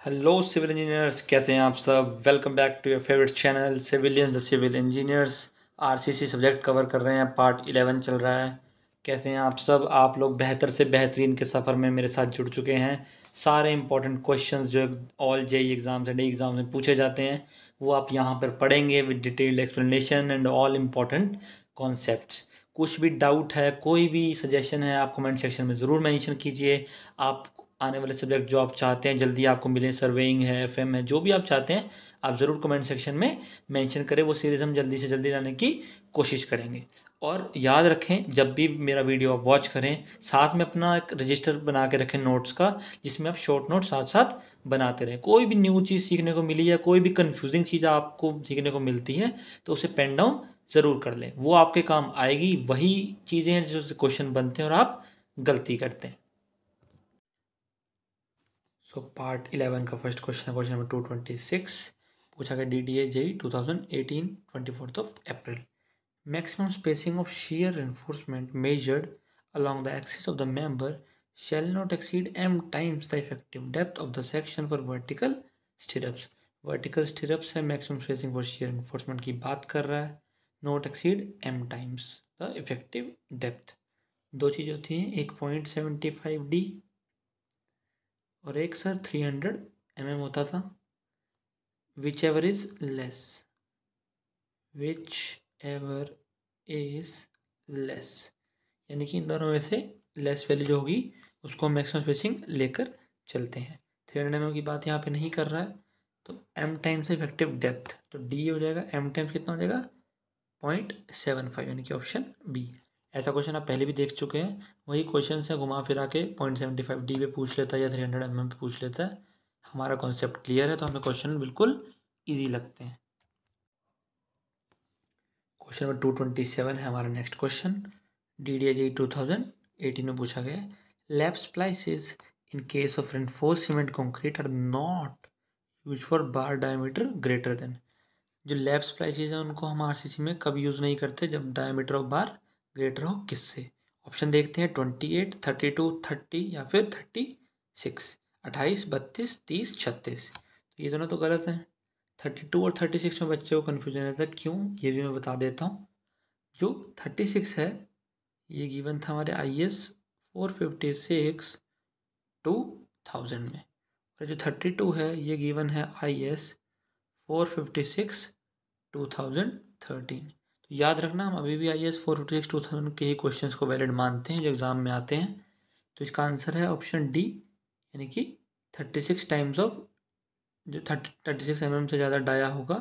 Hello civil engineers, कैसे हैं आप सब। Welcome back to your favourite channel civilians the civil engineers. RCC subject cover कर रहे हैं, पार्ट 11 चल रहा है। कैसे हैं आप सब। आप लोग बेहतर से बेहतरीन के सफ़र में मेरे साथ जुड़ चुके हैं। सारे इंपॉर्टेंट क्वेश्चंस जो all JE exams and exams में पूछे जाते हैं वो आप यहाँ पर पढ़ेंगे with detailed explanation and all important concepts. कुछ भी डाउट है, कोई भी सजेशन है, आप कमेंट सेक्शन में ज़रूर मेंशन कीजिए। आप आने वाले सब्जेक्ट जो आप चाहते हैं जल्दी आपको मिले, सर्वेइंग है, एफएम है, जो भी आप चाहते हैं आप ज़रूर कमेंट सेक्शन में मेंशन करें। वो सीरीज़ हम जल्दी से जल्दी लाने की कोशिश करेंगे। और याद रखें, जब भी मेरा वीडियो आप वॉच करें साथ में अपना एक रजिस्टर बना के रखें नोट्स का, जिसमें आप शॉर्ट नोट साथ साथ बनाते रहें। कोई भी न्यू चीज़ सीखने को मिली या कोई भी कन्फ्यूजिंग चीज़ आपको सीखने को मिलती है तो उसे पेन डाउन ज़रूर कर लें, वो आपके काम आएगी। वही चीज़ें हैं जो क्वेश्चन बनते हैं और आप गलती करते हैं। सो पार्ट 11 का फर्स्ट क्वेश्चन है, क्वेश्चन नंबर 226। पूछा गया DDA JEE 2018 24th of April। Maximum spacing of shear reinforcement measured along the axis of the member shall not exceed m times the effective depth of the section for vertical stirrups। vertical stirrups है, maximum spacing for shear reinforcement की बात कर रहा है। not exceed m times the effective depth। दो चीज़ होती हैं, एक 0.75D और एक सर 300 mm होता था। Which ever is less, which ever is less, यानी कि इन दोनों में से लेस वैल्यू जो होगी उसको मैक्सिमम स्पेसिंग लेकर चलते हैं। 300 mm की बात यहाँ पे नहीं कर रहा है, तो m टाइम्स इफेक्टिव डेप्थ, तो d हो जाएगा m टाइम्स कितना हो जाएगा 0.75, यानी कि ऑप्शन बी। ऐसा क्वेश्चन आप पहले भी देख चुके हैं, वही क्वेश्चन से घुमा फिरा के 0.75D पे पूछ लेता है या 300 mm पे पूछ लेता है। हमारा कॉन्सेप्ट क्लियर है तो हमें क्वेश्चन बिल्कुल इजी लगते हैं। क्वेश्चन नंबर 227 है हमारा नेक्स्ट क्वेश्चन। DDA JEE 2018 में पूछा गया है, lap splices in case of reinforced cement concrete are not use for bar diameter greater than. जो लैप स्प्लाइसेस हैं उनको हम आरसीसी में कब यूज़ नहीं करते, जब डायमीटर ऑफ बार ग्रेटर हो किससे। ऑप्शन देखते हैं 28, 32, 30 या फिर 36। 28, 32, 30, 36। तो ये दोनों तो गलत हैं। 32 और 36 में बच्चे को कन्फ्यूजन रहता है, क्यों ये भी मैं बता देता हूँ। जो 36 है ये गिवन था हमारे IS 456 2000 में, और जो 32 है ये गिवन है IS 456 2013। तो याद रखना, हम अभी भी IS 456 2000 के ही क्वेश्चंस को वैलिड मानते हैं जो एग्ज़ाम में आते हैं। तो इसका आंसर है ऑप्शन डी, यानी कि 36 टाइम्स ऑफ, जो 36 mm से ज़्यादा डाया होगा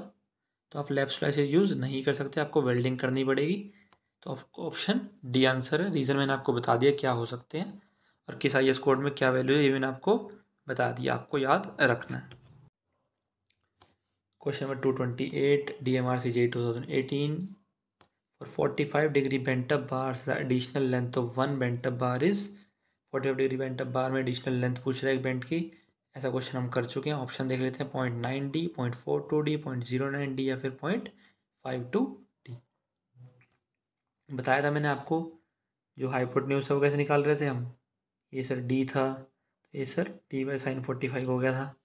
तो आप लैप स्प्लाइसेस यूज़ नहीं कर सकते, आपको वेल्डिंग करनी पड़ेगी। तो आपको ऑप्शन डी आंसर है। रीज़न मैंने आपको बता दिया क्या हो सकते हैं और किस IS कोड में क्या वैल्यू है, ये मैंने आपको बता दिया, आपको याद रखना है। Question number 228, DMRC JEE 2018 for 45 degree bent up bars the additional length of one bent up bar is 45 degree bent up bar में एडिशनल लेंथ पूछ रहा है एक बेंट की। ऐसा क्वेश्चन हम कर चुके हैं। ऑप्शन देख लेते हैं 0.9D, 0.42D, 0.09D या फिर 0.52D। बताया था मैंने आपको, जो हाइपोटेन्यूज है वो कैसे निकाल रहे थे हम। ये सर D था, ये सर D/sin45 हो गया था,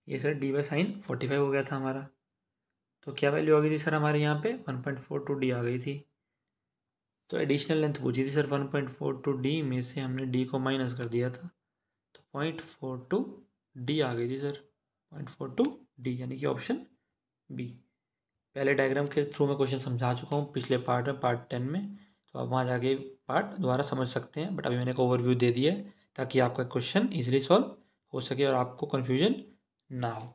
ये सर D/sin45 हो गया था हमारा। तो क्या वैल्यू आ गई थी सर हमारे यहाँ पे 1.42D आ गई थी। तो एडिशनल लेंथ पूछी थी सर 1.42D में से हमने D को माइनस कर दिया था, तो 0.42D आ गई थी सर, 0.42D, यानी कि ऑप्शन बी। पहले डायग्राम के थ्रू मैं क्वेश्चन समझा चुका हूँ पिछले पार्ट में, पार्ट 10 में, तो आप वहाँ जाके पार्ट दोबारा समझ सकते हैं, बट अभी मैंने एक ओवरव्यू दे दिया है ताकि आपका क्वेश्चन ईजिली सॉल्व हो सके और आपको कन्फ्यूजन ना हो।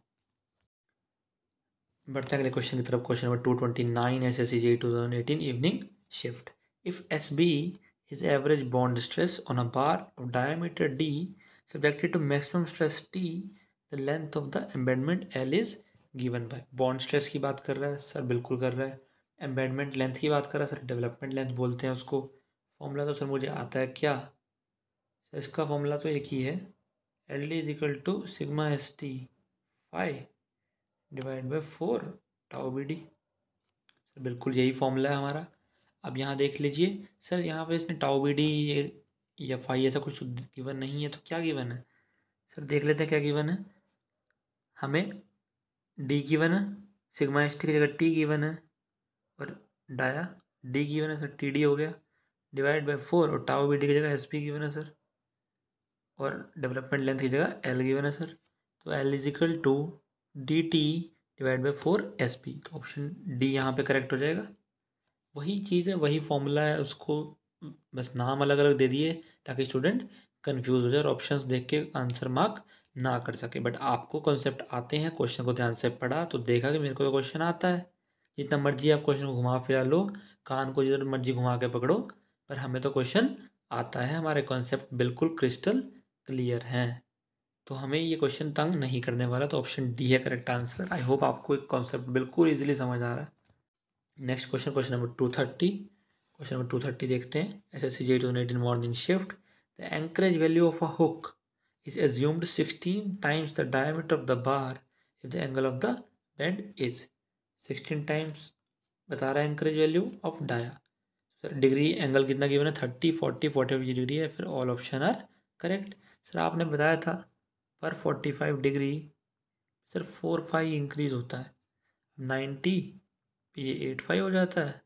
बढ़ते हैं अगले क्वेश्चन की तरफ। Question number 229 SSC JEE 2018 evening shift. If SB is average bond stress on a bar of diameter D subjected to maximum stress T, the length of the embedment L is given by। Bond stress की बात कर रहा है sir, बिल्कुल कर रहा है। Embedment length की बात कर रहा है सर, डेवलपमेंट लेंथ बोलते हैं उसको। फॉर्मूला तो सर मुझे आता है क्या सर, इसका फॉर्मूला तो एक ही है, LD is equal to sigma ST 5 divide by 4 tau BD। बिल्कुल यही फॉर्मूला है हमारा। अब यहाँ देख लीजिए सर, यहाँ पे इसने टाउ बी डी या फाई ऐसा कुछ गिवन नहीं है, तो क्या गिवन है सर, देख लेते हैं क्या गिवन है। हमें डी गिवन है, सिग्मा एस टी की जगह टी गिवन है, और डाया डी गिवन है सर, टी डी हो गया, डिवाइड बाई 4, और टाउ बी डी की जगह एस पी गिवन है सर, और डेवलपमेंट लेंथ की जगह एल गिवन है सर। तो L is equal to D T divide by 4 S P, तो ऑप्शन डी यहाँ पे करेक्ट हो जाएगा। वही चीज़ है, वही फॉर्मूला है, उसको बस नाम अलग अलग दे दिए ताकि स्टूडेंट कंफ्यूज हो जाए और ऑप्शंस देख के आंसर मार्क ना कर सके। बट आपको कॉन्सेप्ट आते हैं, क्वेश्चन को ध्यान से पढ़ा तो देखा कि मेरे को तो क्वेश्चन आता है। जितना मर्जी आप क्वेश्चन को घुमा फिरा लो, कान को जिधर मर्जी घुमा के पकड़ो, पर हमें तो क्वेश्चन आता है, हमारे कॉन्सेप्ट बिल्कुल क्रिस्टल क्लियर हैं, तो हमें ये क्वेश्चन तंग नहीं करने वाला। तो ऑप्शन डी है करेक्ट आंसर। आई होप आपको एक कॉन्सेप्ट बिल्कुल ईजिली समझ आ रहा है। Next question, question number 230। क्वेश्चन नंबर 230 देखते हैं। SSC JEE 2018 morning shift, the anchorage value of a hook is assumed 16 times the diameter of the bar if the angle of the bend is 16 times बता रहा है anchorage value of dia. Sir degree angle कितना given है, 30, 40, 45 degree है, फिर all option are correct. Sir आपने बताया था पर 45 डिग्री सर 4 5 इंक्रीज होता है, 90 पे ये 8 5 हो जाता है,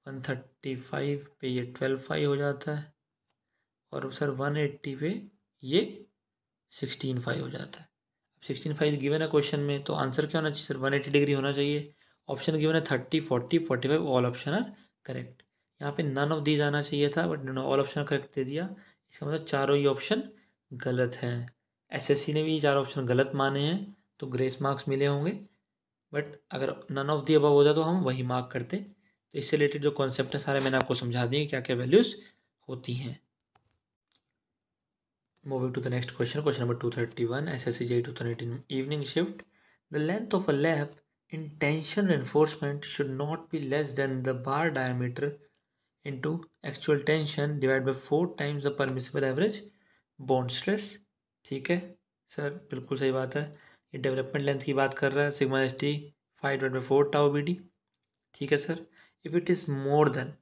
135 पे ये 12 5 हो जाता है, और सर 180 पे ये 16 5 हो जाता है। 16 5 गिवन है क्वेश्चन में, तो आंसर क्या होना चाहिए सर, 180 डिग्री होना चाहिए। ऑप्शन गिवन है 30, 40, 45, ऑल ऑप्शन आर करेक्ट। यहाँ पे नन ऑफ दीज आना चाहिए था, but all option correct they दिया, इसका मतलब चारों ही ऑप्शन गलत हैं। SSC ने भी चार ऑप्शन गलत माने हैं, तो ग्रेस मार्क्स मिले होंगे, बट अगर नन ऑफ दी अबव होता तो हम वही मार्क करते। तो इससे रिलेटेड जो कॉन्सेप्ट है सारे मैंने आपको समझा दिए, क्या क्या वैल्यूज़ होती हैं। Moving to the next question, question number 231, SSC JEE 2018 evening shift. The length of a lap in tension reinforcement should not be less than the bar diameter into actual tension divided by 4 times the permissible average bond stress. ठीक है sir, बिल्कुल सही बात है। ये development length की बात कर रहा है, sigma S T 5/4 tau B D. ठीक है sir, if it is more than,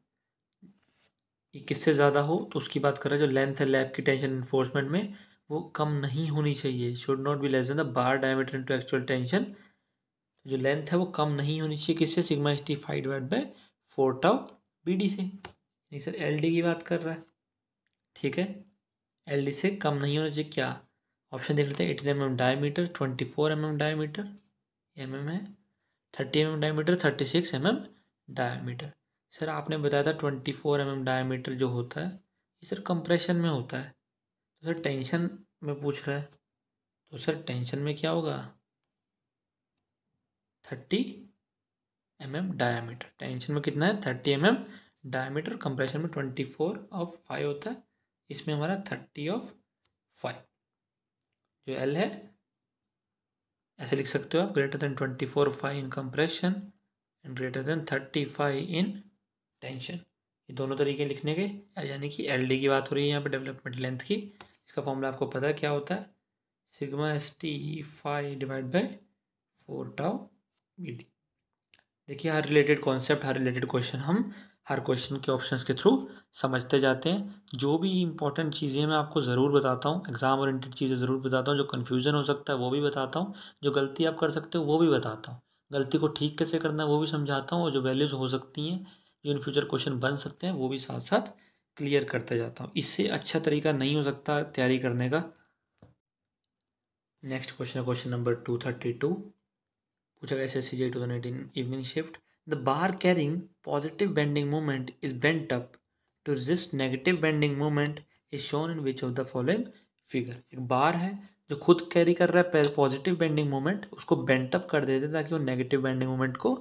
ये किससे ज़्यादा हो तो उसकी बात कर रहा है। जो लेंथ है लैब की टेंशन इन्फोर्समेंट में, वो कम नहीं होनी चाहिए, should not be less than the bar diameter into actual tension. जो लेंथ है वो कम नहीं होनी चाहिए किससे, sigma S T 5/4 tau B D से। नहीं सर, एल डी की बात कर रहा है। ठीक है, एल डी से कम नहीं होना चाहिए। क्या ऑप्शन देख लेते हैं, 18 mm diameter, 24 mm diameter, mm है, 30 mm diameter, 36 mm diameter. Sir आपने बताया था 24 mm डायमीटर जो होता है ये सर कंप्रेशन में होता है, तो सर टेंशन में पूछ रहा है, तो सर टेंशन में क्या होगा, 30 mm डायमीटर। टेंशन में कितना है, 30 mm डायमीटर, कंप्रेशन में 24/5 होता है, इसमें हमारा 30/5। जो एल है ऐसे लिख सकते हो आप, greater than 24/5 in compression and greater than 35 in tension. ये दोनों तरीके लिखने के, यानी कि एल डी की बात हो रही है यहाँ पे डेवलपमेंट लेंथ की। इसका फॉर्मूला आपको पता है क्या होता है, sigma S T 5/4 tau B D. देखिए हर रिलेटेड कॉन्सेप्ट, हर रिलेटेड क्वेश्चन हम हर क्वेश्चन के ऑप्शंस के थ्रू समझते जाते हैं। जो भी इंपॉर्टेंट चीज़ें मैं आपको ज़रूर बताता हूँ, एग्जाम ओरिएंटेड चीज़ें ज़रूर बताता हूँ, जो कन्फ्यूज़न हो सकता है वो भी बताता हूँ, जो गलती आप कर सकते हो वो भी बताता हूँ, गलती को ठीक कैसे करना है वो भी समझाता हूँ, और जो वैल्यूज़ हो सकती हैं जो इन फ्यूचर क्वेश्चन बन सकते हैं वो भी साथ साथ क्लियर करते जाता हूँ। इससे अच्छा तरीका नहीं हो सकता तैयारी करने का। नेक्स्ट क्वेश्चन है क्वेश्चन नंबर 232, पूछा गया SSC JEE 2018 evening shift. The bar carrying positive bending moment is bent up to resist negative bending moment is shown in which of the following figure. एक बार है जो खुद कैरी कर रहा है पॉजिटिव बेंडिंग मोमेंट, उसको बेंट अप कर देते ताकि वो नेगेटिव बेंडिंग मोमेंट को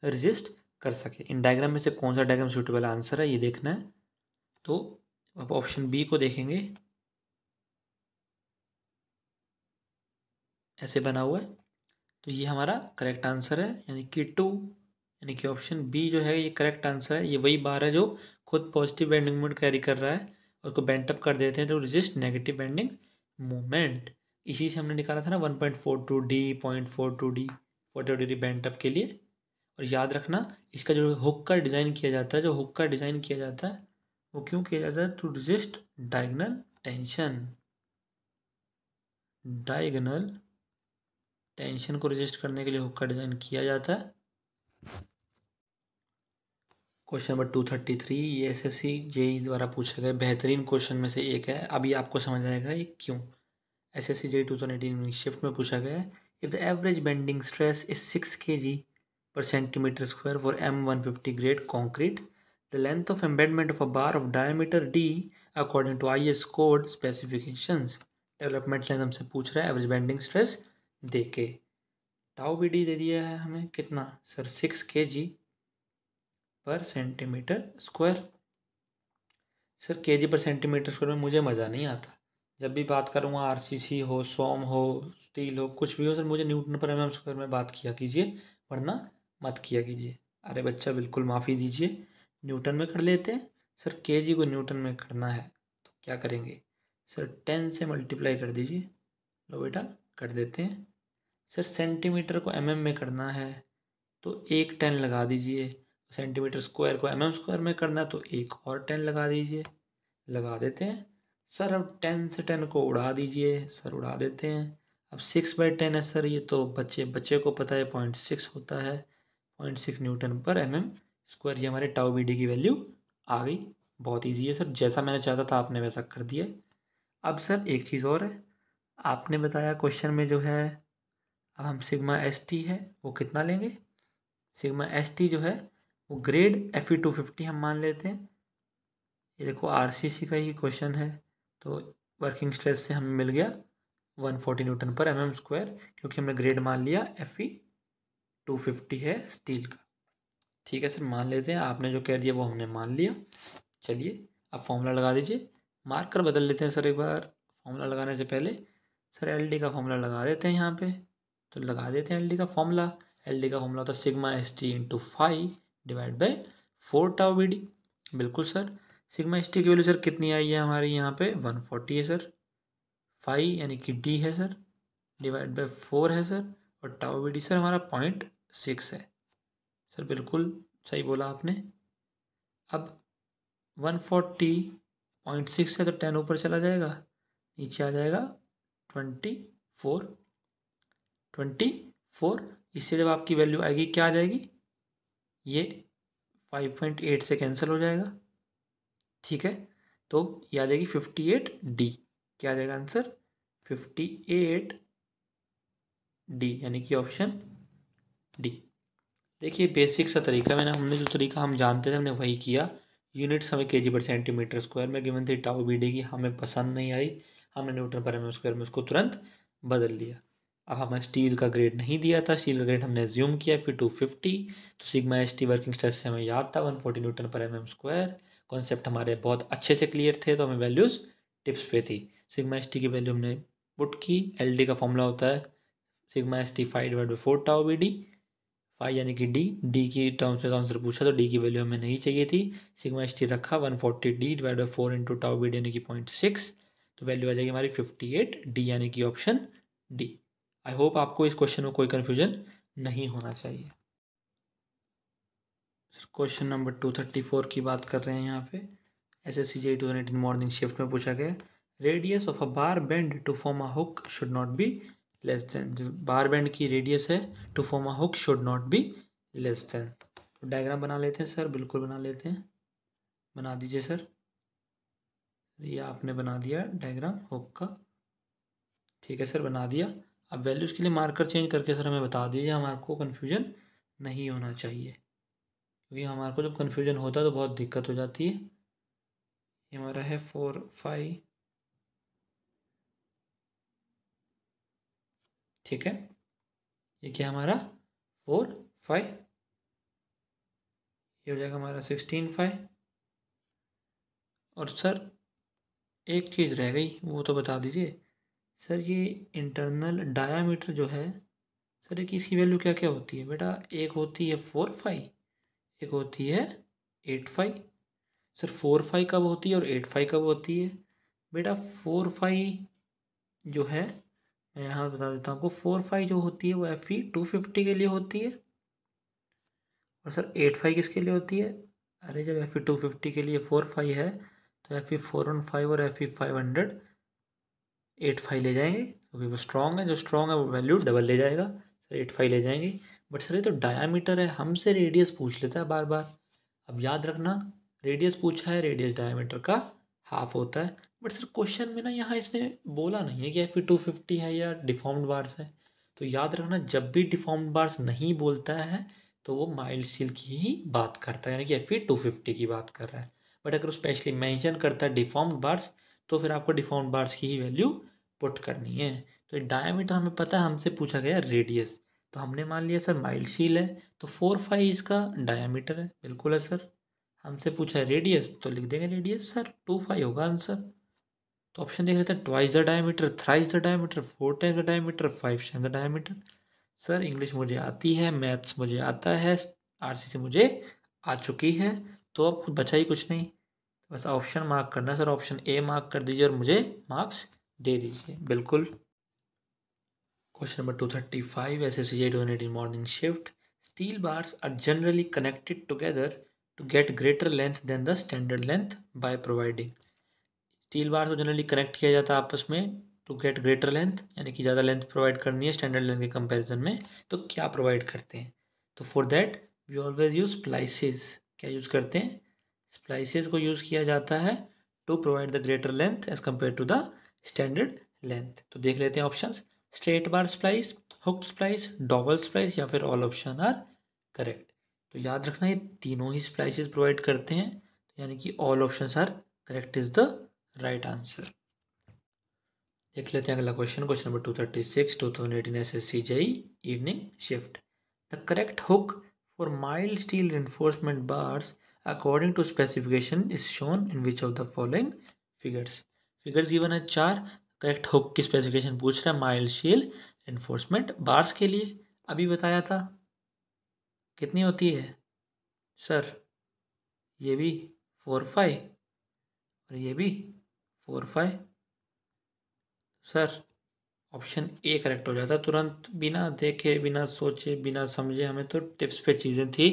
रेजिस्ट कर सके। इन डायग्राम में से कौन सा डायग्राम सूटेबल आंसर है ये देखना है। तो अब ऑप्शन बी को देखेंगे, ऐसे बना हुआ है, तो ये हमारा करेक्ट आंसर है, यानी कि 2, यानी कि ऑप्शन बी जो है ये करेक्ट आंसर है। ये वही बार है जो खुद पॉजिटिव बेंडिंग मोमेंट कैरी कर रहा है और उसको बेंट अप कर देते हैं तो रेजिस्ट नेगेटिव बेंडिंग मोमेंट। इसी से हमने निकाला था ना 1.42D, 0.42D 40 degree bent up के लिए, और याद रखना इसका जो हुक का डिज़ाइन किया जाता है, वो क्यों किया जाता है? टू रेजिस्ट डायगोनल टेंशन को रेजिस्ट करने के लिए हुक का डिज़ाइन किया जाता है। क्वेश्चन नंबर 233 ये SSC JEE द्वारा पूछा गया बेहतरीन क्वेश्चन में से एक है। अभी आपको समझ आएगा ये क्यों। SSC JEE 2018 शिफ्ट में पूछा गया है, if the average bending stress is 6 kg per centimeter square for M150 grade concrete, the length of embedment of a bar of diameter D according to IS code specifications। Development length हमसे पूछ रहा है average bending stress दे के। Tau B D दे दिया है हमें कितना sir? 6 kg पर सेंटीमीटर स्क्वायर। सर केजी पर सेंटीमीटर स्क्वायर में मुझे मज़ा नहीं आता। जब भी बात करूँगा RCC हो, सोम हो, स्टील हो, कुछ भी हो सर, मुझे न्यूटन पर mm स्क्वायर में बात किया कीजिए, वरना मत किया कीजिए। अरे बच्चा बिल्कुल माफ़ी दीजिए, न्यूटन में कर लेते हैं। सर केजी को न्यूटन में करना है तो क्या करेंगे सर? 10 से मल्टीप्लाई कर दीजिए। लो बेटा कर देते हैं। सर सेंटीमीटर को mm में करना है तो एक 10 लगा दीजिए। सेंटीमीटर स्क्वायर को mm स्क्वायर में करना है तो एक और 10 लगा दीजिए। लगा देते हैं सर। अब 10 से 10 को उड़ा दीजिए। सर उड़ा देते हैं। अब 6/10 है सर, ये तो बच्चे को पता है 0.6 होता है। 0.6 न्यूटन पर mm स्क्वायर। ये हमारे टाउ बी डी की वैल्यू आ गई। बहुत ईजी है सर, जैसा मैंने चाहता था आपने वैसा कर दिया। अब सर एक चीज़ और है, आपने बताया क्वेश्चन में जो है, अब हम सिग्मा ST है वो कितना लेंगे? सिग्मा ST जो है वो ग्रेड Fe250 हम मान लेते हैं। ये देखो RCC का ही क्वेश्चन है, तो वर्किंग स्ट्रेस से हमें मिल गया 140 न्यूटन पर mm स्क्वायर, क्योंकि हमने ग्रेड मान लिया Fe250 है स्टील का। ठीक है सर, मान लेते हैं। आपने जो कह दिया वो हमने मान लिया। चलिए अब फॉर्मूला लगा दीजिए। मार्कर बदल लेते हैं सर एक बार। फॉर्मूला लगाने से पहले सर LD का फॉर्मूला लगा देते हैं यहाँ पे। तो लगा देते हैं LD का फॉर्मूला। LD का फॉर्मूला होता है sigma ST into 5 divide by 4 tau BD। बिल्कुल सर। सिग्मा ST की वैल्यू सर कितनी आई है हमारी यहाँ पे? 140 है सर। 5 यानी कि D है सर, डिवाइड बाई 4 है सर, और टाउ BD सर हमारा 0.6 है। सर बिल्कुल सही बोला आपने। अब 140.6 है तो 10 ऊपर चला जाएगा, नीचे आ जाएगा 24। इससे जब आपकी वैल्यू आएगी क्या आ जाएगी? ये 5.8 से कैंसिल हो जाएगा। ठीक है, तो ये आ जाएगी 58D। क्या आ जाएगा आंसर? 58D, यानी कि ऑप्शन डी। देखिए बेसिक सा तरीका हमने जो तरीका हम जानते थे हमने वही किया। यूनिट्स हमें केजी पर सेंटीमीटर स्क्वायर में गिवन थी, टाउ BD की हमें पसंद नहीं आई, हमने न्यूटन पर mm स्क्वायर में उसको तुरंत बदल लिया। अब हमें स्टील का ग्रेड नहीं दिया था, स्टील का ग्रेड हमने एज्यूम किया Fe250। तो सिग्मा ST वर्किंग स्ट्रेस से हमें याद था 140 न्यूटन पर mm स्क्वायर। कॉन्सेप्ट हमारे बहुत अच्छे से क्लियर थे, तो हमें वैल्यूज़ टिप्स पे थी। सिग्मा ST की वैल्यू हमने पुट की। LD का फॉर्मूला होता है sigma ST 5 divide by 4 tau BD। 5 यानी कि डी की टर्म्स में आंसर पूछा तो डी की वैल्यू हमें नहीं चाहिए थी। सिग्मा ST रखा 140D divide by 4 into tau BD यानी कि 0.6, तो वैल्यू आ जाएगी हमारी 58D, यानी कि ऑप्शन डी। आई होप आपको इस क्वेश्चन में कोई कन्फ्यूजन नहीं होना चाहिए। क्वेश्चन नंबर 234 की बात कर रहे हैं यहाँ पे। SSC JEE 2018 मॉर्निंग शिफ्ट में पूछा गया, radius of a bar bend to form a hook should not be less than. जो बार बेंड की रेडियस है to form a hook should not be less than. तो डायग्राम बना लेते हैं सर, बिल्कुल बना लेते हैं। बना दीजिए सर। ये आपने बना दिया डायग्राम हुक का। ठीक है सर, बना दिया। अब वैल्यूज़ के लिए मार्कर चेंज करके सर हमें बता दीजिए, हमारे को कन्फ्यूजन नहीं होना चाहिए, क्योंकि हमारे को जब कन्फ्यूजन होता है तो बहुत दिक्कत हो जाती है। ये हमारा है 4, 5। ठीक है, ये क्या हमारा 4, 5। ये हो जाएगा हमारा 16, 5। और सर एक चीज़ रह गई, वो तो बता दीजिए सर। ये इंटरनल डायामीटर जो है सर, एक इसकी वैल्यू क्या क्या होती है बेटा? एक होती है 4, 5, एक होती है 8, 5। सर 4, 5 कब होती है और 8, 5 कब होती है बेटा? 4, 5 जो है, मैं यहाँ बता देता हूँ आपको। 4, 5 जो होती है वो Fe250 के लिए होती है, और सर 8 फाई किसके लिए होती है? अरे जब Fe 250 के लिए 4 फाई है तो Fe 415 और Fe 500 8 फाई ले जाएंगे क्योंकि वो स्ट्रॉन्ग है, जो स्ट्रॉन्ग है वो वैल्यू डबल ले जाएगा। सर 8 फाई ले जाएंगे। बट सर ये तो डायामीटर है, हमसे रेडियस पूछ लेता है बार बार। अब याद रखना, रेडियस पूछा है, रेडियस डायमीटर का हाफ होता है। बट सर क्वेश्चन में ना यहाँ इसने बोला नहीं है कि Fe 250 है या डिफॉर्म्ड बार्स है। तो याद रखना, जब भी डिफॉर्म्ड बार्स नहीं बोलता है तो वो माइल्ड स्टील की ही बात करता है, यानी कि Fe 250 की बात कर रहा है। बट अगर स्पेशली मेंशन करता है डिफॉर्म्ड बार्स तो फिर आपको डिफॉर्म्ड बार्स की ही वैल्यू पुट करनी है। तो डायमीटर हमें पता है, हमसे पूछा गया रेडियस, तो हमने मान लिया सर माइल्ड स्टील है तो 4 फाई इसका डायमीटर है। बिल्कुल है सर। हमसे पूछा है रेडियस तो लिख देंगे रेडियस सर 2 फाई होगा आंसर। तो ऑप्शन देख लेते हैं, twice the diameter, thrice the diameter, 4 times the diameter, 5 times the diameter. Sir English मुझे आती है, मैथ्स मुझे आता है, आरसीसी मुझे आ चुकी है, तो अब बचा ही कुछ नहीं, बस ऑप्शन मार्क करना है। सर ऑप्शन ए मार्क कर दीजिए और मुझे मार्क्स दे दीजिए। बिल्कुल। Question number 235, SSC 2018 morning shift. Steel bars are generally connected together to get greater length than the standard length by providing। Steel bar को जनरली कनेक्ट किया जाता है आपस में टू गेट ग्रेटर लेंथ, यानी कि ज़्यादा लेंथ प्रोवाइड करनी है स्टैंडर्ड लेंथ के कंपैरिजन में, तो क्या प्रोवाइड करते हैं? तो for that we always use splices. क्या यूज़ करते हैं? स्प्लाइसेस को यूज़ किया जाता है to provide the greater length as compare to the standard length. तो देख लेते हैं option, straight bar splice, hooked splice, double splice या फिर ऑल ऑप्शन आर करेक्ट। तो याद रखना ये तीनों ही स्प्लाइसेस प्रोवाइड करते हैं, यानी कि all options are correct is the right answer. देख लेते हैं अगला question, question number 236, 2018 SSC JEE evening shift. The correct hook for mild steel reinforcement bars according to specification is shown in which of the following figures। Figures given है 4, correct hook की specification पूछ रहा है mild steel reinforcement bars के लिए। अभी बताया था कितनी होती है सर? ये भी 4 फाई और ये भी 4 phi. Sir option A correct हो जाता तुरंत, बिना देखे, बिना सोचे, बिना समझे। हमें तो टिप्स पे चीज़ें थी,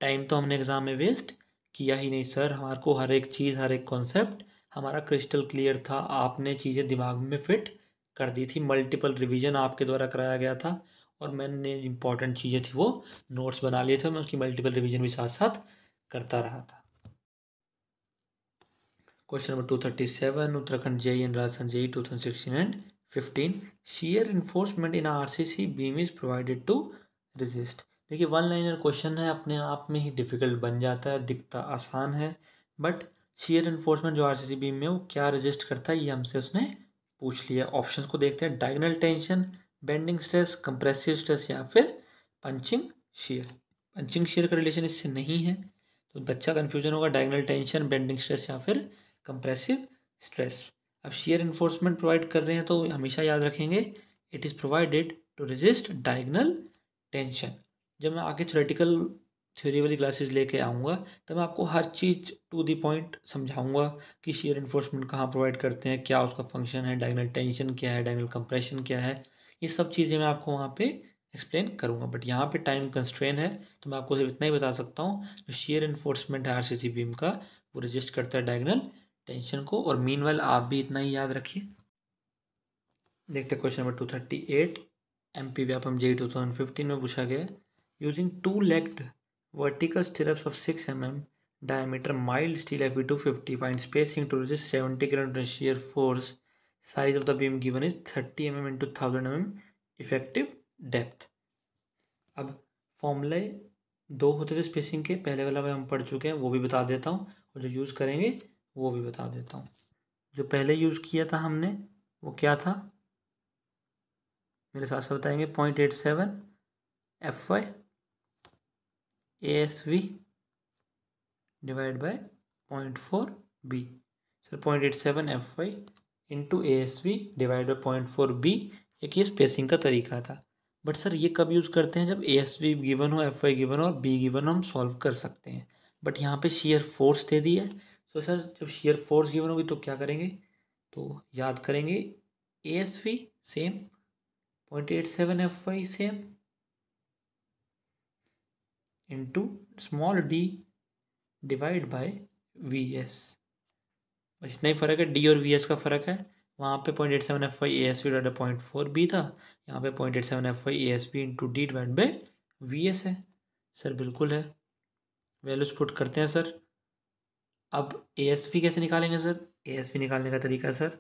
टाइम तो हमने एग्ज़ाम में वेस्ट किया ही नहीं सर। हमारे को हर एक चीज़, हर एक कॉन्सेप्ट हमारा क्रिस्टल क्लियर था। आपने चीज़ें दिमाग में फिट कर दी थी, मल्टीपल रिवीजन आपके द्वारा कराया गया था और मैंने इंपॉर्टेंट चीज़ें थी वो नोट्स बना लिए थे, मैं उसकी मल्टीपल रिवीजन भी साथ साथ करता रहा था। Question number 237, Uttarakhand JEE and Rajasthan JEE 2016 and 15, shear reinforcement in RCC beam is provided to resist। देखिए वन लाइनर क्वेश्चन है, अपने आप में ही डिफिकल्ट बन जाता है, दिखता आसान है, बट shear reinforcement जो RCC बीम में वो क्या रेजिस्ट करता है ये हमसे उसने पूछ लिया। ऑप्शंस को देखते हैं, diagonal tension, bending stress, compressive stress या फिर पंचिंग shear। पंचिंग shear का रिलेशन इससे नहीं है, तो बच्चा कन्फ्यूजन होगा, डायगोनल टेंशन, बेंडिंग स्ट्रेस या फिर कंप्रेसिव स्ट्रेस। अब शियर इन्फोर्समेंट प्रोवाइड कर रहे हैं तो हमेशा याद रखेंगे it is provided to resist diagonal tension. जब मैं आगे थ्योरेटिकल थ्योरी वाली क्लासेस लेके आऊँगा तब मैं आपको हर चीज़ टू द पॉइंट समझाऊंगा कि शियर इन्फोर्समेंट कहाँ प्रोवाइड करते हैं, क्या उसका फंक्शन है, डायगोनल टेंशन क्या है, डायगोनल कंप्रेशन क्या है, ये सब चीज़ें मैं आपको वहाँ पे एक्सप्लेन करूँगा। बट यहाँ पे टाइम कंस्ट्रेन है तो मैं आपको सिर्फ इतना ही बता सकता हूँ, जो शियर इन्फोर्समेंट है RCC बीम का वो रेजिस्ट करता है डायगोनल टेंशन को। और मीनवाइल आप भी इतना ही याद रखिए। देखते हैं question number 238, MP Vyapam JEE 2015 में पूछा गया, using 2-legged vertical stirrups of 6 mm diameter mild steel Fe 250 find spacing to resist 70 kN shear force, size of the beam given is 30 mm into 1000 mm effective depth। अब फॉर्मूले दो होते थे spacing के, पहले वाला हम पढ़ चुके हैं वो भी बता देता हूँ और जो यूज़ करेंगे वो भी बता देता हूँ। जो पहले यूज़ किया था हमने वो क्या था, मेरे साथ से बताएंगे, 0.87 FY ASV divide by 0.4 B। Sir 0.87 FY into ASV divide by 0.4 B, एक ये स्पेसिंग का तरीका था। बट सर ये कब यूज़ करते हैं, जब ASV गिवन हो, FY गिवन हो और B गिवन हो, हम सॉल्व कर सकते हैं। बट यहाँ पे शेयर फोर्स दे दी है, तो सर जब शेयर फोर्स गिवन होगी तो क्या करेंगे, तो याद करेंगे ASV same, 0.87 FY same, into small D divide by V S. बस इतना ही फ़र्क है, डी और वी एस का फ़र्क है। वहाँ पे 0.87 F Y A S V divide 0.4 B था, यहाँ पे 0.87 F Y A S V into D divide by V S है। सर बिल्कुल है, वैल्यूज पुट करते हैं सर। अब ए एस वी कैसे निकालेंगे सर? ए एस वी निकालने का तरीका sir,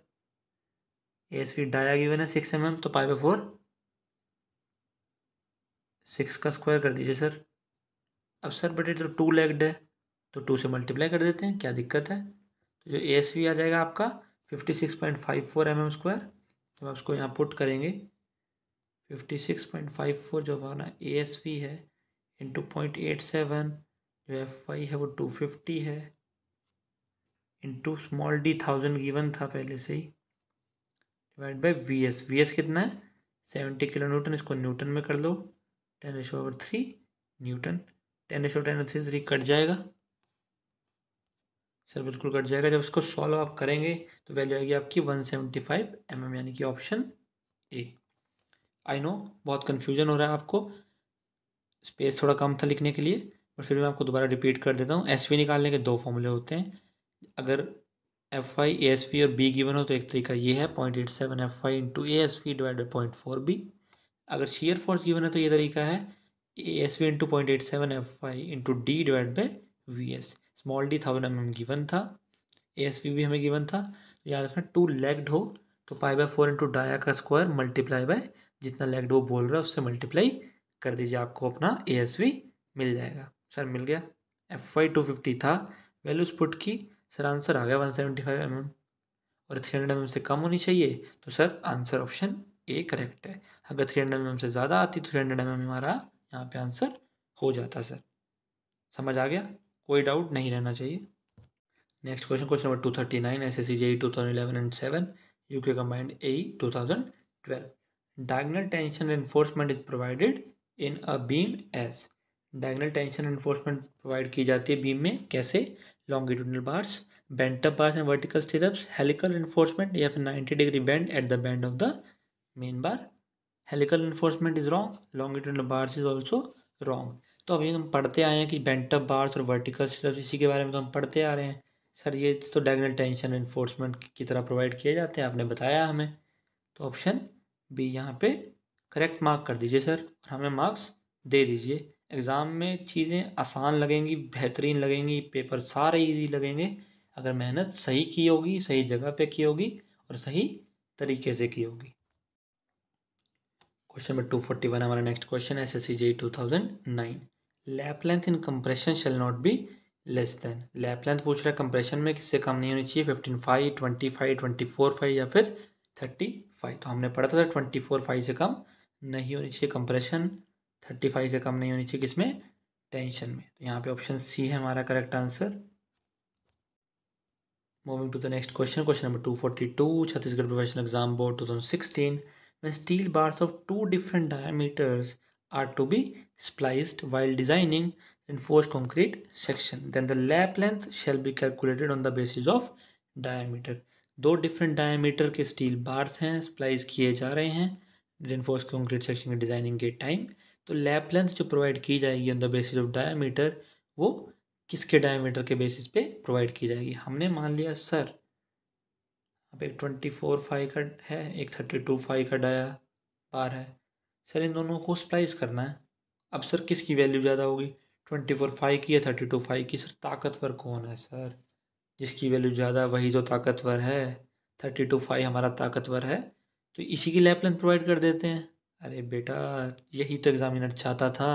A S V dia given है 6 mm, तो पाई बाई 4 6 का स्क्वायर कर दीजिए सर। अब सर बटे तो 2 लेग्ड है, तो 2 से मल्टीप्लाई कर देते हैं, क्या दिक्कत है? तो जो ए एस वी आ जाएगा आपका 56.54 mm स्क्वायर। जब आप उसको यहाँ पुट करेंगे 56.54 जो हमारा ए एस वी है इंटू 0.87, जो एफ वाई है वो 250 है, इंटू स्मॉल डी 1000 गिवन था पहले से ही, divide by V S. V S कितना है? 70 किलो न्यूटन। इसको न्यूटन में कर लो, 10⁻³ न्यूटन। 10⁻³ कट जाएगा सर, बिल्कुल कट जाएगा। जब इसको सॉल्व आप करेंगे तो वैल्यू आएगी आपकी 175 mm, यानी कि ऑप्शन ए। आई नो बहुत कन्फ्यूजन हो रहा है आपको, स्पेस थोड़ा कम था लिखने के लिए, पर फिर मैं आपको दोबारा रिपीट कर देता हूँ। एस वी निकालने के दो फॉर्मूले होते हैं। अगर F Y A S V और बी गिवन हो तो एक तरीका ये है 0.87 F Y into A S V divide by 0.4 B. अगर शेयर फोर्स गिवन है तो ये तरीका है A S V into 0.87 F Y into D divide by V S. Small D 1000 mm given था, ए एस वी भी हमें given था। तो याद रखना 2 लेग्ड हो तो पाई बाई 4 इंटू डाया का स्क्वायर मल्टीप्लाई बाय जितना लेग्ड वो बोल रहा है उससे मल्टीप्लाई कर दीजिए, आपको अपना ए एस वी मिल जाएगा। सर मिल गया, एफ वाई 250 था, वैल्यूज पुट की, सर आंसर आ गया 175 mm और 300 mm से कम होनी चाहिए, तो sir answer option A correct है। अगर 300 mm से ज़्यादा आती तो 300 mm हमारा यहाँ पे आंसर हो जाता। सर समझ आ गया, कोई डाउट नहीं रहना चाहिए। Next question, question number 239, SSC JEE 2011 and 7, UK combined AE 2012. Diagonal tension reinforcement is provided in a beam as. Diagonal tension reinforcement provide की जाती है बीम में, कैसे? Longitudinal bars, bent up bars and vertical stirrups, helical reinforcement या फिर 90-degree bend at the bend of the main bar. Helical reinforcement is wrong, longitudinal bars is also wrong. तो अभी हम पढ़ते आए हैं कि बेंट अप बार्स और वर्टिकल स्टिरप्स, इसी के बारे में तो हम पढ़ते आ रहे हैं। सर ये तो डायगोनल टेंशन एनफोर्समेंट की तरह प्रोवाइड किए जाते हैं, आपने बताया हमें। तो ऑप्शन बी यहाँ पे करेक्ट मार्क कर दीजिए सर, और हमें मार्क्स दे दीजिए। एग्ज़ाम में चीज़ें आसान लगेंगी, बेहतरीन लगेंगी, पेपर सारे इजी लगेंगे अगर मेहनत सही की होगी, सही जगह पे की होगी और सही तरीके से की होगी। क्वेश्चन नंबर 241 हमारा नेक्स्ट क्वेश्चन है, SSC JEE 2009। Lap length in compression shall not be less then. Lap length पूछ रहा है कंप्रेशन में किससे कम नहीं होनी चाहिए, 15.5, 25, 24.5 या फिर 35। तो हमने पढ़ा था 24.5 से कम नहीं होनी चाहिए कंप्रेशन, 35 से कम नहीं होनी चाहिए किसमें, टेंशन में। तो यहाँ पे ऑप्शन सी है हमारा correct answer. Moving to the next question, question number 242, Chhattisgarh professional exam board 2016। When steel bars of two different diameters are to be spliced while designing reinforced concrete section, then the lap length shall be calculated on the basis of diameter. दो different diameter के steel bars हैं, splice किए जा रहे हैं reinforce concrete section के designing के time. तो लैप लेंथ जो प्रोवाइड की जाएगी on the basis of diameter, वो किसके डायमीटर के बेसिस पे प्रोवाइड की जाएगी। हमने मान लिया सर अब एक 24.5 का है, एक 32.5 का डाया बार है, सर इन दोनों को स्प्लाइस करना है। अब सर किसकी वैल्यू ज़्यादा होगी, 24.5 की या 32.5 की? सर ताकतवर कौन है सर, जिसकी वैल्यू ज़्यादा वही तो ताकतवर है। 32.5 हमारा ताकतवर है, तो इसी की लैप लेंथ प्रोवाइड कर देते हैं। अरे बेटा यही तो एग्जामिनर चाहता था,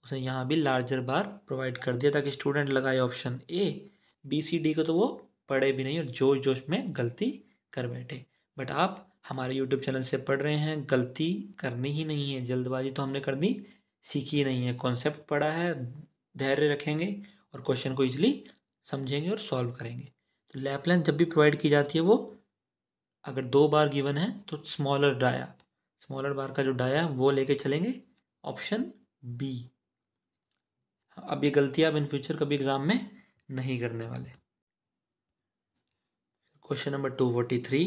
उसने यहाँ भी लार्जर बार प्रोवाइड कर दिया ताकि स्टूडेंट लगाए option A. B C D को तो वो पढ़े भी नहीं और जोश जोश में गलती कर बैठे। बट आप हमारे यूट्यूब चैनल से पढ़ रहे हैं, गलती करनी ही नहीं है, जल्दबाजी तो हमने करनी सीखी नहीं है। कॉन्सेप्ट पढ़ा है, धैर्य रखेंगे और क्वेश्चन को इजीली समझेंगे और सॉल्व करेंगे। तो लैप लेंथ जब भी प्रोवाइड की जाती है वो अगर 2 बार गिवन है तो स्मॉलर डाया, स्मॉलर बार का जो डाया है वो लेके चलेंगे, ऑप्शन बी। अब ये गलतियां आप इन फ्यूचर कभी एग्जाम में नहीं करने वाले। क्वेश्चन नंबर 243,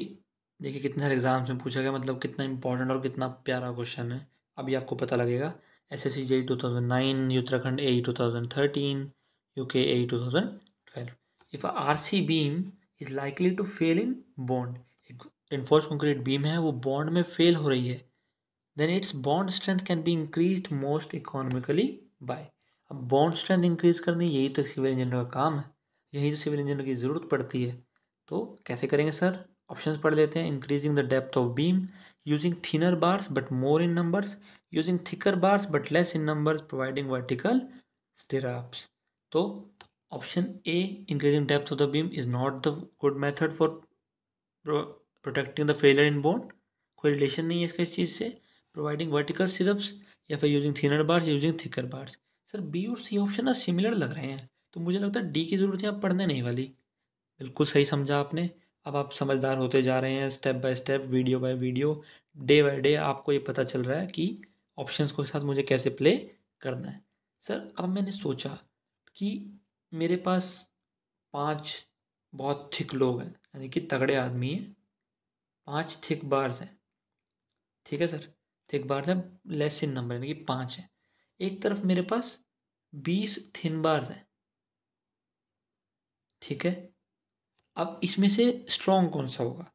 देखिए कितने सारे एग्जाम्स में पूछा गया, मतलब कितना इंपॉर्टेंट और कितना प्यारा क्वेश्चन है, अभी आपको पता लगेगा। SSC JEE 2009, Uttarakhand AE 2013, UK AE 2012. If a RC beam is likely to fail in bond, एक reinforced concrete beam है वो bond में fail हो रही है, then its bond strength can be increased most economically by. अब bond strength increase करनी यही तो सिविल इंजीनियर का काम है, यही तो सिविल इंजीनियर की ज़रूरत पड़ती है. तो कैसे करेंगे सर? ऑप्शंस पढ़ लेते हैं. Increasing the depth of beam, using thinner bars but more in numbers, using thicker bars but less in numbers, providing vertical stirrups. तो option A, increasing depth of the beam is not the good method for protecting the failure in bond. कोई relation नहीं है इसका इस चीज़ से. Providing vertical stirrups या फिर using thinner bars, using thicker bars. Sir B और सी ऑप्शन ना सिमिलर लग रहे हैं, तो मुझे लगता है डी की ज़रूरत है, आप पढ़ने नहीं वाली. बिल्कुल सही समझा आपने. अब आप समझदार होते जा रहे हैं step by step, video by video, day by day आपको ये पता चल रहा है कि ऑप्शंस के साथ मुझे कैसे प्ले करना है. सर अब मैंने सोचा कि मेरे पास 5 बहुत थिक लोग हैं, यानी कि तगड़े आदमी हैं, 5 थिक बार्स हैं. ठीक है सर, थिक बार्स हैं, लेस इन नंबर यानी कि 5 है. एक तरफ मेरे पास 20 थिन बार्स हैं. ठीक है, अब इसमें से स्ट्रॉन्ग कौन सा होगा?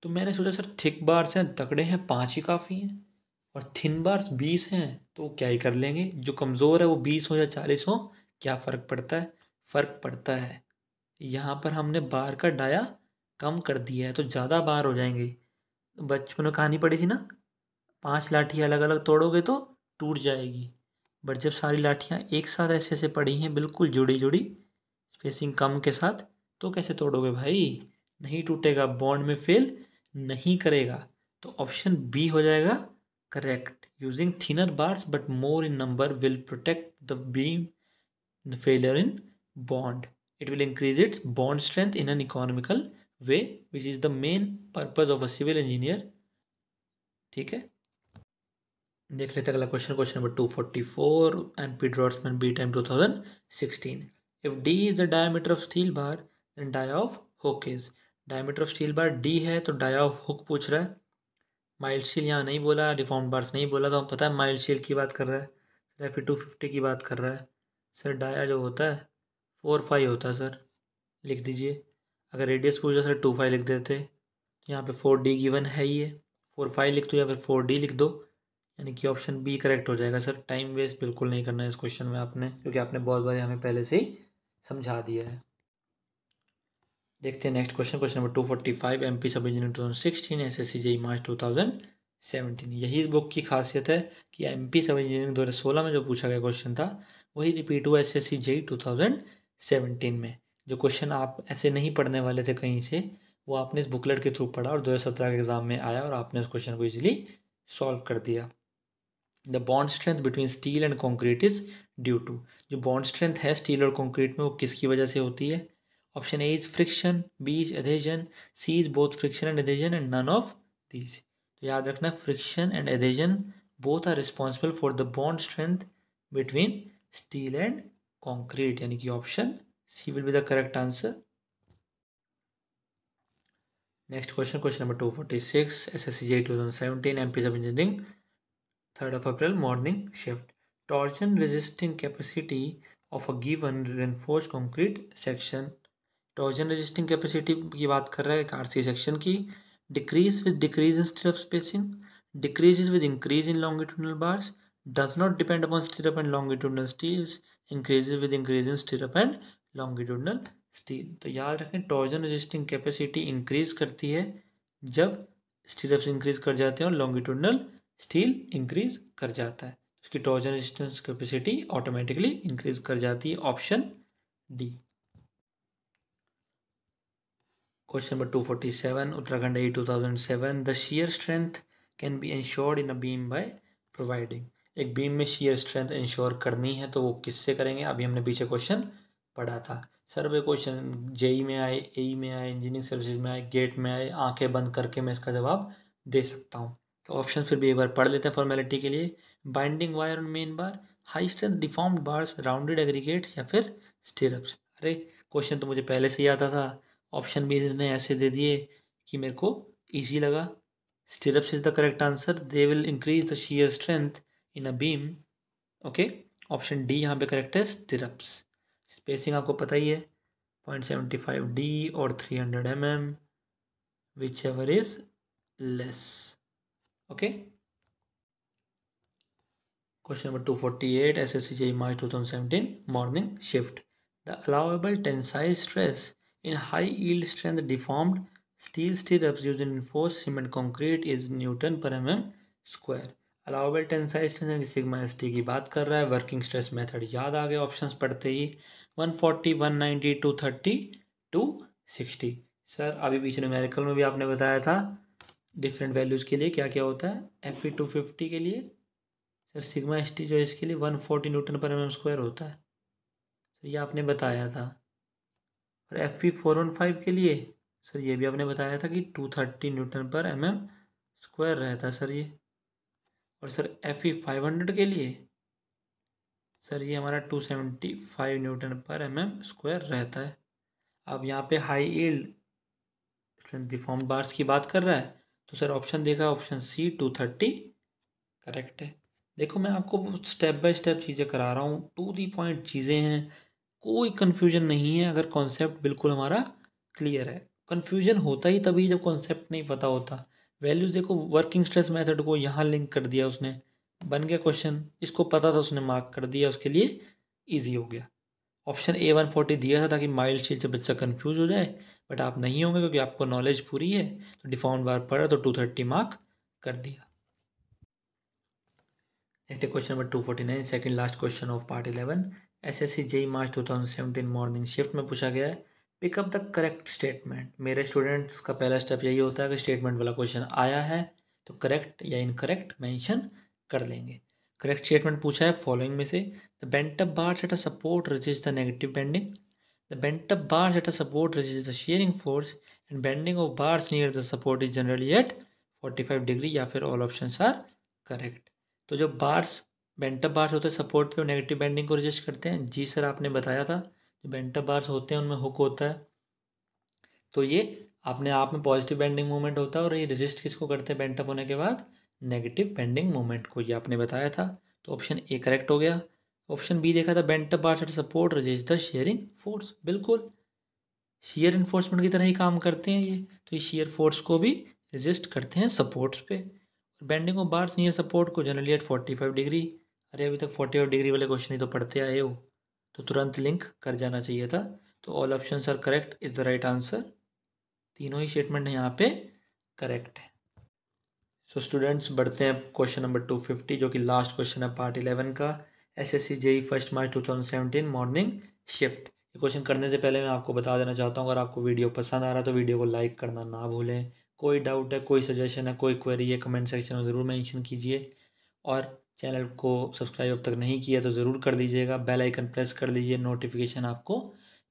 तो मैंने सोचा सर थिक बार्स हैं, तगड़े हैं, 5 ही काफ़ी हैं, और थिन बार्स 20 हैं तो क्या ही कर लेंगे. जो कमज़ोर है वो 20 हो या 40 हो, क्या फ़र्क पड़ता है? फ़र्क पड़ता है. यहाँ पर हमने बार का डाया कम कर दिया है तो ज़्यादा बार हो जाएंगे. बचपन में कहानी पढ़ी थी ना, 5 लाठियाँ अलग अलग तोड़ोगे तो टूट जाएगी. बट जब सारी लाठियाँ एक साथ ऐसे ऐसे पड़ी हैं, बिल्कुल जुड़ी जुड़ी, स्पेसिंग कम के साथ, तो कैसे तोड़ोगे भाई? नहीं टूटेगा, बॉन्ड में फेल नहीं करेगा. तो ऑप्शन बी हो जाएगा correct. Using thinner bars but more in number will protect the beam failure in bond. It will increase its bond strength in an economical way which is the main purpose of a civil engineer. ठीक है, देख लेते हैं अगला question. Question number 244, MP draughtsman B time 2016. If D is the diameter of steel bar, then dia of hook is. Diameter of steel bar D है तो dia of hook पूछ रहा है. माइल्ड स्टील यहाँ नहीं बोला, डिफॉर्म्ड बार्स नहीं बोला, तो हम पता है माइल्ड स्टील की बात कर रहा है. Fe 250 की बात कर रहा है. सर डाया जो होता है 4 5 होता है सर, लिख दीजिए. अगर रेडियस पूछा सर 2 5 लिख देते. यहाँ पे 4D गिवन है ही है, 4 5 लिख दो या फिर 4D लिख दो, यानी कि ऑप्शन बी करेक्ट हो जाएगा. सर टाइम वेस्ट बिल्कुल नहीं करना है इस क्वेश्चन में आपने, क्योंकि आपने बहुत बार हमें पहले से ही समझा दिया है. देखते हैं next question. Question number 245, MP सब इंजीनियरिंग 2016, SSC JEE मार्च 2017. यही बुक की खासियत है कि MP सब इंजीनियरिंग 2016 में जो पूछा गया क्वेश्चन था वही रिपीट हुआ SSC JEE 2017 में. जो क्वेश्चन आप ऐसे नहीं पढ़ने वाले थे कहीं से, वो आपने इस बुकलेट के थ्रू पढ़ा और 2017 के एग्जाम में आया और आपने उस क्वेश्चन को इजीली सॉल्व कर दिया. The bond strength between steel and concrete is due to. जो बॉन्ड स्ट्रेंथ है स्टील और कॉन्क्रीट में वो किसकी वजह से होती है? Option A is friction, B is adhesion, C is both friction and adhesion and none of these. तो याद रखना friction and adhesion both are responsible for the bond strength between steel and concrete, यानी कि option C will be the correct answer. Next question, question number 246, SSC JEE 2017, MP सब engineering 3rd of April morning shift. Torsion resisting capacity of a given reinforced concrete section. Torsion resisting capacity की बात कर रहा है एक RC section की. Decrease with decrease in stirrup spacing, decreases with increase in longitudinal bars, does not depend upon stirrup and longitudinal steels, increases with increase in stirrup and longitudinal steel. तो याद रखें torsion resisting capacity increase करती है जब stirrups increase कर जाते हैं और longitudinal स्टील इंक्रीज कर जाता है. उसकी torsion resistance capacity automatically increase कर जाती है. Option D. Question number 247, Uttarakhand AE 2007. The shear strength can be insured in a beam by providing. एक बीम में शियर स्ट्रेंथ इंश्योर करनी है तो वो किससे करेंगे? अभी हमने पीछे क्वेश्चन पढ़ा था. सर वे क्वेश्चन JEE में आए, AE में आए, इंजीनियरिंग सर्विसेज में आए, गेट में आए, आंखें बंद करके मैं इसका जवाब दे सकता हूँ. तो ऑप्शन फिर भी एक बार पढ़ लेते हैं फॉर्मेलिटी के लिए. Binding wire on main bar, high strength deformed bars, rounded aggregates या फिर स्टिरअप्स. अरे क्वेश्चन तो मुझे पहले से ही आता था. ऑप्शन भी इसने ऐसे दे दिए कि मेरे को इजी लगा. Stirrups is the correct answer. They will increase the shear strength in a beam okay, option D यहाँ पे करेक्ट है, स्टिरप्स। स्पेसिंग आपको पता ही है 0.75 D और 300 mm, which ever is less. Okay, question number 248, SSC JEE March 2017 morning shift. The allowable tensile stress in high yield strength deformed steel stirrups used in reinforced cement concrete is Newton per mm square. Allowable tensile strength sigma S T की बात कर रहा है। Working stress method याद आ गया options पढ़ते ही, 140, 190, 230, 260। Sir अभी पीछे न्यूमेरिकल में भी आपने बताया था डिफरेंट वैल्यूज़ के लिए क्या क्या होता है। FE 250 के लिए सर सिग्मा एस टी जो है इसके लिए 140 न्यूटन पर mm स्क्वायर होता है, तो ये आपने बताया था। और FE 415 के लिए सर ये भी आपने बताया था कि 230 न्यूटन पर mm स्क्वायर रहता है सर ये। और सर FE 500 के लिए सर ये हमारा 275 न्यूटन पर mm स्क्वायर रहता है। अब यहाँ पे high yield strength deformed bars की बात कर रहा है, तो सर ऑप्शन देखा, ऑप्शन सी 230 करेक्ट है। देखो मैं आपको स्टेप बाय स्टेप चीज़ें करा रहा हूँ, टू दी पॉइंट चीज़ें हैं, कोई कन्फ्यूजन नहीं है अगर कॉन्सेप्ट बिल्कुल हमारा क्लियर है। कन्फ्यूजन होता ही तभी जब कॉन्सेप्ट नहीं पता होता। वैल्यूज़ देखो, वर्किंग स्ट्रेस मेथड को यहाँ लिंक कर दिया उसने, बन गया क्वेश्चन। इसको पता था उसने मार्क कर दिया, उसके लिए ईजी हो गया। ऑप्शन A 140 दिया था ताकि माइल्ड चीज से बच्चा कंफ्यूज हो जाए, बट आप नहीं होंगे क्योंकि आपको नॉलेज पूरी है। तो डिफॉर्म्ड बार पढ़ा तो 230 मार्क कर दिया। देखते question number 249, second last question of part 11। SSC JEE March 2017 morning shift में पूछा गया है, पिकअप द करेक्ट स्टेटमेंट। मेरे स्टूडेंट्स का पहला स्टेप यही होता है कि स्टेटमेंट वाला क्वेश्चन आया है तो करेक्ट या इनकरेक्ट मेंशन कर लेंगे। करेक्ट स्टेटमेंट पूछा है फॉलोइंग में से, the bent up bars at a support resist the negative bending, the bent up bars at a support resist the shearing force, and bending of bars near the support is generally at 45 degree, या फिर all options are correct. तो जो bars bent up bars होते हैं support पे और negative bending को resist करते हैं, जी सर आपने बताया था। जो बेंटअप बार्स होते हैं उनमें हुक होता है, तो ये अपने आप में पॉजिटिव बेंडिंग मूवमेंट होता है, और ये रजिस्ट किसको करते हैं बेंटअप होने के बाद, नेगेटिव बेंडिंग मूवमेंट को, ये आपने बताया था। तो ऑप्शन ए करेक्ट हो गया। ऑप्शन बी देखा था, bent up bars eight support resist the sharing force, बिल्कुल शेयर इन्फोर्समेंट की तरह ही काम करते हैं ये, तो ये शेयर फोर्स को भी रजिस्ट करते हैं सपोर्ट्स पे। Bending of bars near support को जनरली एट 45 डिग्री। अरे अभी तक 45 डिग्री वाले क्वेश्चन ही तो पढ़ते आए हो, तो तुरंत लिंक कर जाना चाहिए था। तो all options are correct is the right answer. तीनों ही स्टेटमेंट यहाँ पे करेक्ट है। सो स्टूडेंट्स बढ़ते हैं क्वेश्चन नंबर 250 जो कि लास्ट क्वेश्चन है पार्ट 11 का। SSC JEE 1 मार्च 2017 मॉर्निंग शिफ्ट। ये क्वेश्चन करने से पहले मैं आपको बता देना चाहता हूँ, अगर आपको वीडियो पसंद आ रहा है तो वीडियो को लाइक करना ना भूलें। कोई डाउट है, कोई सजेशन है, कोई क्वेरी है, कमेंट सेक्शन में ज़रूर मेंशन कीजिए। और चैनल को सब्सक्राइब अब तक नहीं किया तो ज़रूर कर दीजिएगा, बेल आइकन प्रेस कर लीजिए, नोटिफिकेशन आपको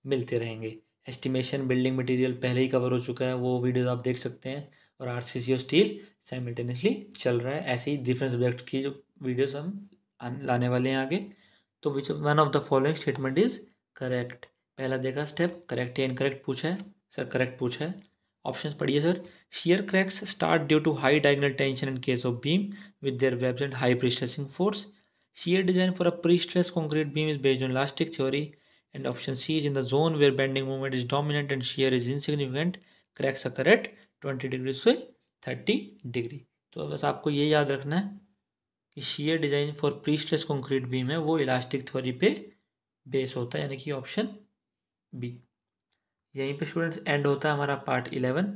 मिलते रहेंगे। एस्टिमेशन बिल्डिंग मटेरियल पहले ही कवर हो चुका है, वो वीडियोज़ आप देख सकते हैं। और RCC और स्टील साइमल्टेनियसली चल रहा है। ऐसे ही डिफरेंट सब्जेक्ट की जो वीडियोस हम लाने वाले हैं आगे। तो which one of the following statement is correct. पहला देखा स्टेप, करेक्ट या इनकरेक्ट पूछा है सर, करेक्ट पूछा है। ऑप्शन पढ़िए sir, shear cracks start due to high diagonal tension in case of beam with their webs and high pre-stressing force. Shear design for a pre-stressed concrete beam is based on elastic theory. And option C is in the zone where bending moment is dominant and shear is insignificant. Cracks occur at 20 degree से 30 degree. तो बस आपको ये याद रखना है कि shear design for pre stress concrete beam है वो इलास्टिक थ्योरी पे बेस होता है, यानी कि ऑप्शन बी। यहीं पे स्टूडेंट्स एंड होता है हमारा पार्ट 11।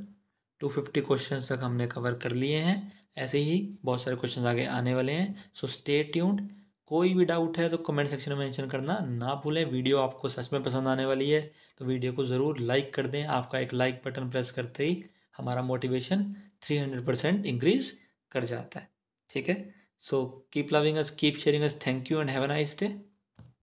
250 क्वेश्चन तक हमने कवर कर लिए हैं। ऐसे ही बहुत सारे क्वेश्चन आगे आने वाले हैं, सो स्टे ट्यून्ड। कोई भी डाउट है तो कमेंट सेक्शन में मेंशन करना ना भूलें। वीडियो आपको सच में पसंद आने वाली है तो वीडियो को ज़रूर लाइक कर दें। आपका एक लाइक बटन प्रेस करते ही हमारा मोटिवेशन 300% इंक्रीज कर जाता है। ठीक है, so keep loving us, keep sharing us. Thank you and have a nice day.